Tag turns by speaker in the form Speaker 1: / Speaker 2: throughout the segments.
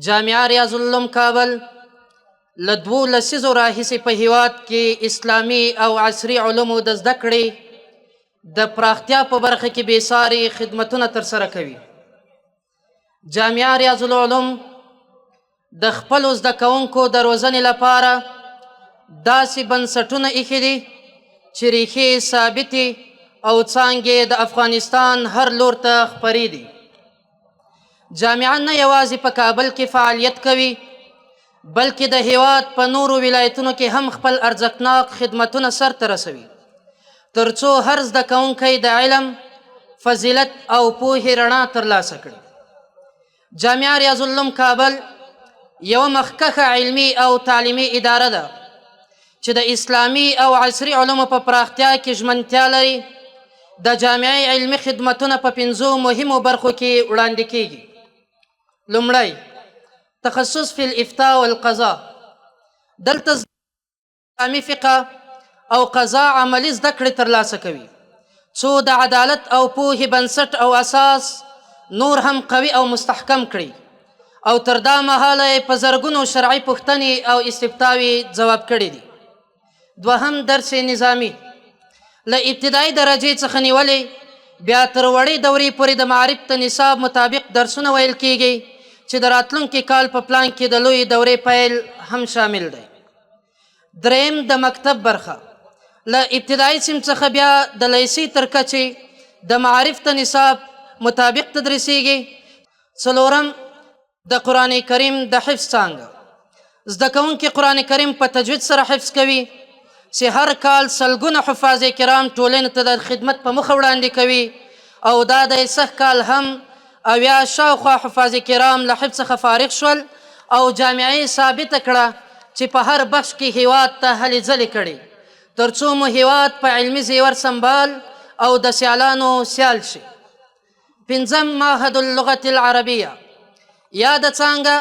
Speaker 1: جامعه ریاض العلوم کابل له 2 لسیزو راهیسې په هیواد کې اسلامي او عصري علومو د زده کړې د پراختیا په برخه کې بېساري خدمتونه ترسره کوي. جامعه ریاض العلوم د خپلو زده کوونکو د روزنې لپاره داسې بنسټونه ایښي دي چې ریښې ثابتې او څانګې د افغانستان هر لور ته خپرې دي. جامعه نه یوازې په کابل کې فعالیت کوي بلکې د هیواد په نورو ولایتونو کې هم خپل ارزښتناک خدمتونه سرته رسوي تر څو هر زده کوونکی د علم، فضیلت او پوهې رڼا ترلاسه کړي. جامعه ریاض العلوم کابل یوه مخکښه علمي او تعلیمي اداره ده چې د اسلامي او عصري علومو په پراختیا کې ژمنتیا لري. د جامعې علمي خدمتونه په 5 مهمو برخو کې وړاندې کیږي. لومړی، تخصص فی الافتاء والقضاء. دلته اسلامي فقه او قضا عملي زده کړې ترلاسه کوي څو د عدالت او پوهې بنسټ او اساس نور هم قوي او مستحکم کړي او تر دا مهاله یې په زرګونو شرعي پوښتنې او استفتاوې ځواب کړي دي. دوهم، درس نظامي. له ابتدایي درجې څخه نیولې بیا تر وړې دورې پورې د معارف د نصاب مطابق درسونه ویل کیږي چې د راتلونکي کال په پلان کې د لویې دورې پیل هم شامل دی. دریم، د مکتب برخه. له ابتدایي صنف څخه بیا د لیسې تر کچې د معارف د نصاب مطابق تدریسیږي. څلورم، د قرآن کریم د حفظ څانګه. زده کوونکي قرآن کریم په تجوید سره حفظ کوي چې هر کال سلګونه حفاظ کرام ټولنې ته د خدمت په مخه وړاندې کوي او دا د سږ کال هم 80 شاوخوا حفاظ کرام له حفظ څخه فارغ شول او جامعې ثابته کړه چې په هر بخش کې هیواد ته هلې ځلې کړي تر څو مو هیواد په علمي زیور سنبال او د سیالانو سیال شي. پنځم، معهد اللغة العربیه. یاده څانګه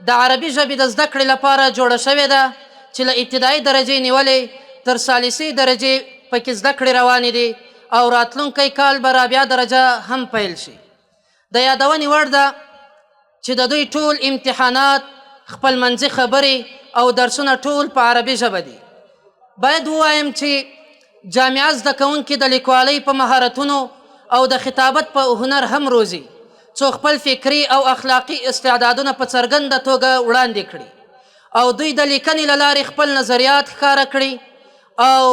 Speaker 1: د عربي ژبې د زده کړې لپاره جوړه شوې ده چې له ابتدایي درجې نیولې تر ثالثي درجې پکې زده کړې روانې دي او راتلونکی کال به رابعه درجه هم پیل شي. د یادونې وړ ده چې د دوی ټول امتحانات، خپلمنځي خبرې او درسونه ټول په عربي ژبه دي. باید ووایم چې جامعه زده کوونکي د لیکوالۍ په مهارتونو او د خطابت په هنر هم روزي څو خپل فکري او اخلاقي استعدادونه په څرګنده توګه وړاندې کړي او دوی د لیکنې له لارې خپل نظریات ښکاره کړي او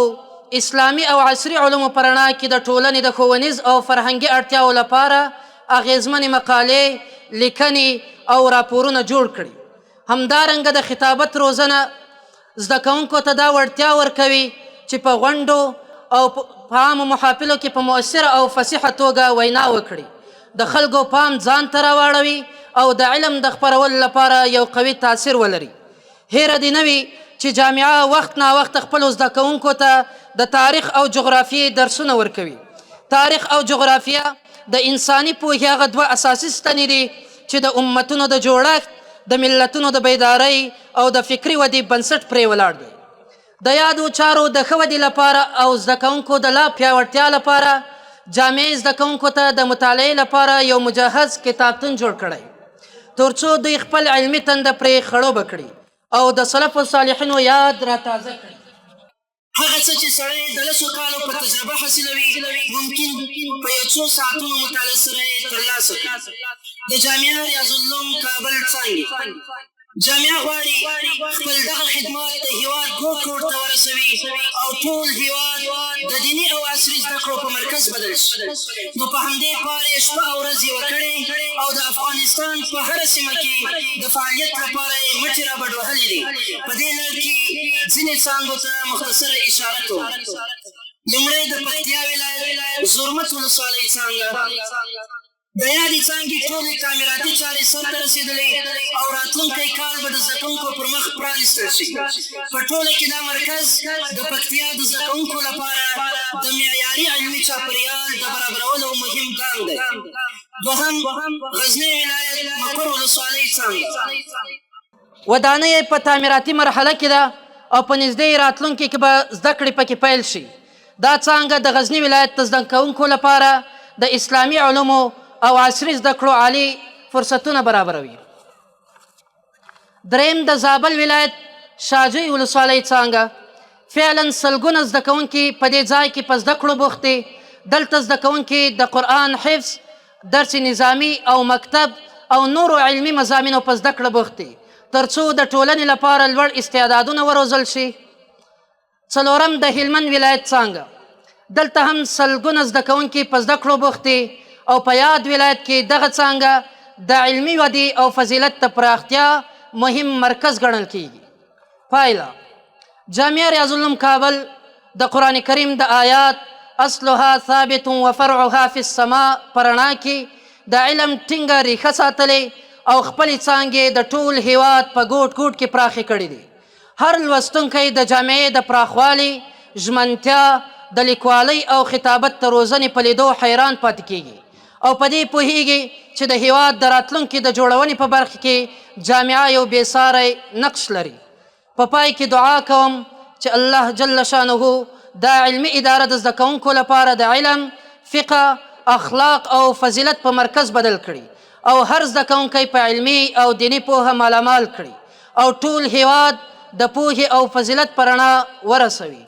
Speaker 1: اسلامي او عصري علومو په رڼا کې د ټولنې د ښوونیز او فرهنګي اړتیاو لپاره اغیزمنې مقالې، لیکنې او راپورونه جوړ کړي. همدارنګه د خطابت روزنه زده کوونکو ته دا وړتیا ورکوي چې په غونډو او په عامو محافلو کې په مؤثره او فصیحه توګه وینا وکړي، د خلکو پام ځان ته راواړوي او د علم د خپرولو لپاره یو قوي تاثیر ولري. هیره دې نه وي چې جامعه وخت ناوخت خپلو زده کوونکو ته د تاریخ او جغرافیې درسونه ورکوي. تاریخ او جغرافیه د انساني پوهې هغه 2 اساسي ستنې دي چې د امتونو د جوړښت، د ملتونو د بیدارۍ او د فکري ودې بنسټ پرې ولاړ دی. د یادو چارو د ښه ودې لپاره او زده کوونکو د لا پیاوړتیا لپاره جامعې زده کوونکو ته د مطالعې لپاره یو مجهز کتابتون جوړ کړی تر څو دوی خپل علمي تنده پرې خړوبه کړي او د سلف الصالحینو یاد راتازه کړي.
Speaker 2: هغه څه چې سړی د 10 کالو په تجربه حاصلوي ممکن په یو څو ساعتونو مطالعه سره یې ترلاسه کړي. د جامعه ریاض العلوم کابل څانګې جامعه غواړي خپل دغه خدمات د هیواد 2 کروړ ته ورسوي او ټول هیواد د دیني او عصري زده کړو په مرکز بدل شي. نو په همدې کار یې شپه او ورځ یوه کړې او د افغانستان په هره سیمه کې د فعالیت لپاره یې مټې رابډ وهلې دي. په دې لړ کې ځینې څانګو ته مختصره اشاره کوو. لومړی، د پکتیا ولایت زرمت ولسوالۍ څانګه. د یادې څانګې ټولې تعمیراتي چارې سرته رسېدلې او راتلونکی کال به د زده کوونکو پر مخ پرانیستل شي. په ټوله کې دا مرکز د پکتیا د زده کوونکو لپاره د معیاري علمي چاپېریال د برابرولو مهم ګام دی. دوهم، غزني ولایت مقر ولسوالۍ څانګه.
Speaker 1: ودانۍ په تعمیراتي مرحله کې ده او په نږدې راتلونکي کې به زده کړې پکې پیل شي. دا څانګه د غزني ولایت د زده کوونکو لپاره د اسلامي علومو او عصري زده کړو عالي فرصتونه برابروي. دریم د زابل ولایت شاجوی ولسوالۍ څانګه فعلا سلګونه زده کوونکي په دې ځای کې په زده کړو بوخت دي. دلته زده کوونکي د قرآن حفظ، درس نظامي او مکتب او نورو علمي مضامینو په زده کړه بوخت دي تر څو د ټولنې لپاره لوړ استعدادونه وروزل شي. څلورم د هلمند ولایت څانګه، دلته هم سلګونه زده کوونکي په زده کړو بوخت دي او په یاد ولایت کې دغه څانګه د علمي ودې او فضیلت د پراختیا مهم مرکز ګڼل کیږي. پایله: جامعه ریاض العلوم کابل د قرآن کریم د آیات اصلها ثابت وفرعها فی السماء په رڼا کې د علم ټینګه ریښه ساتلې او خپلې څانګې د ټول هیواد په ګوټ ګوټ کې پراخې کړي دي. هر لوستونکی د جامعې د پراخوالي، ژمنتیا، د لیکوالۍ او خطابت د روزنې په لیدو حیران پاتې کیږي او په دې پوهیږي چې د هیواد د راتلونکي د جوړونې په برخه کې جامعه یو بېساری نقش لري. په پای کې دعا کوم چې الله جل شانه دا علمي اداره د زده کوونکو لپاره د علم، فقه، اخلاق او فضیلت په مرکز بدل کړي او هر زده کوونکی په علمي او دیني پوهه مالامال کړي او ټول هیواد د پوهې او فضیلت په رڼا ورسوي.